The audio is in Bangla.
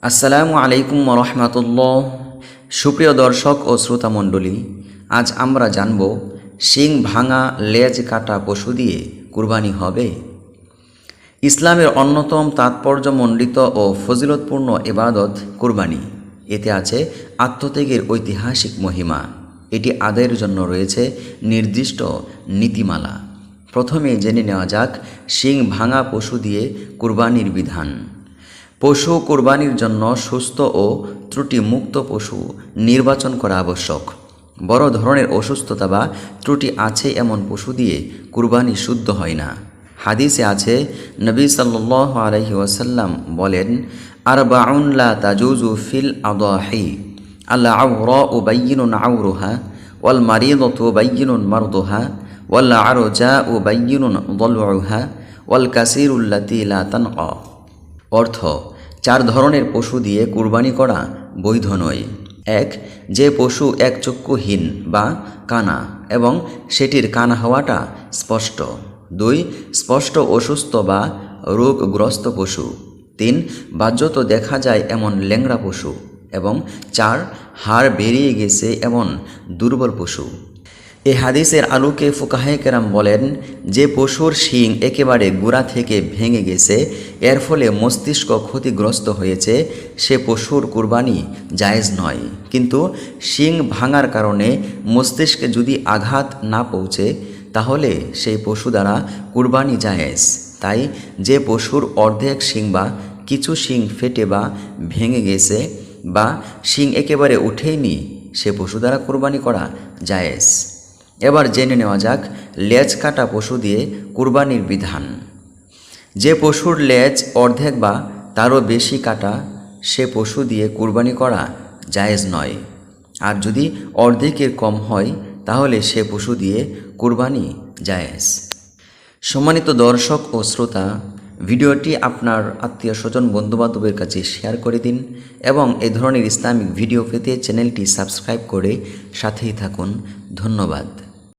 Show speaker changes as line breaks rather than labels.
আসসালামু আলাইকুম রহমতুল্লাহ। সুপ্রিয় দর্শক ও শ্রোতামণ্ডলী, আজ আমরা জানব শিং ভাঙা লেজ কাটা পশু দিয়ে কুরবানি হবে। ইসলামের অন্যতম তাৎপর্যমণ্ডিত ও ফজিলতপূর্ণ ইবাদত কুরবানি। এতে আছে আত্মত্যাগের ঐতিহাসিক মহিমা। এটি আদায়ের জন্য রয়েছে নির্দিষ্ট নীতিমালা। প্রথমে জেনে নেওয়া যাক শিং ভাঙা পশু দিয়ে কুরবানির বিধান। পশু কোরবানির জন্য সুস্থ ও ত্রুটিমুক্ত পশু নির্বাচন করা আবশ্যক। বড় ধরনের অসুস্থতা বা ত্রুটি আছে এমন পশু দিয়ে কুরবানি শুদ্ধ হয় না। হাদিসে আছে, নবী সাল্লাল্লাহু আলাইহি ওয়াসাল্লাম বলেন, আরবাউন লা তাজুজু ফিল আদাহি আল আওরাউ বাইয়িনুন আওরুহা ওয়াল মারিদাতু বাইয়িনুন মারদুহা ওয়াল আরজাউ বাইয়িনুন দালউহা ওয়াল কাসীরুল্লাতী লা তানকা। অর্থ, 4 ধরনের পশু দিয়ে কুরবানি করা বৈধ নয়। 1. যে পশু একচক্ষুহীন বা কানা এবং সেটির কানা হওয়াটা স্পষ্ট। 2. স্পষ্ট অসুস্থ বা রোগগ্রস্ত পশু। 3. বাহ্যত দেখা যায় এমন ল্যাংড়া পশু। এবং 4. হাড় বেরিয়ে গেছে এমন দুর্বল পশু। এই হাদিসের আলোকে ফুকাহে কেরাম বলেন, যে পশুর শিং একেবারে গোড়া থেকে ভেঙে গেছে, এর ফলে মস্তিষ্ক ক্ষতিগ্রস্ত হয়েছে, সে পশুর কুরবানি জায়েজ নয়। কিন্তু শিং ভাঙার কারণে মস্তিষ্কে যদি আঘাত না পৌঁছে, তাহলে সেই পশু দ্বারা কুরবানি জায়েজ। তাই যে পশুর অর্ধেক শিং বা কিছু শিং ফেটে বা ভেঙে গেছে বা শিং একেবারে উঠেইনি, সে পশু দ্বারা কুরবানি করা জায়েজ। এবার জেনে নেওয়া যাক লেজ কাটা পশু দিয়ে কুরবানির বিধান। যে পশুর লেজ অর্ধেক বা তারও বেশি কাটা, সে পশু দিয়ে কুরবানি করা জায়েজ নয়। আর যদি অর্ধেকের কম হয়, তাহলে সে পশু দিয়ে কুরবানি জায়েজ। সম্মানিত দর্শক ও শ্রোতা, ভিডিওটি আপনার আত্মীয় স্বজন বন্ধুবান্ধবের কাছে শেয়ার করে দিন এবং এই ধরনের ইসলামিক ভিডিও পেতে চ্যানেলটি সাবস্ক্রাইব করে সাথেই থাকুন। ধন্যবাদ।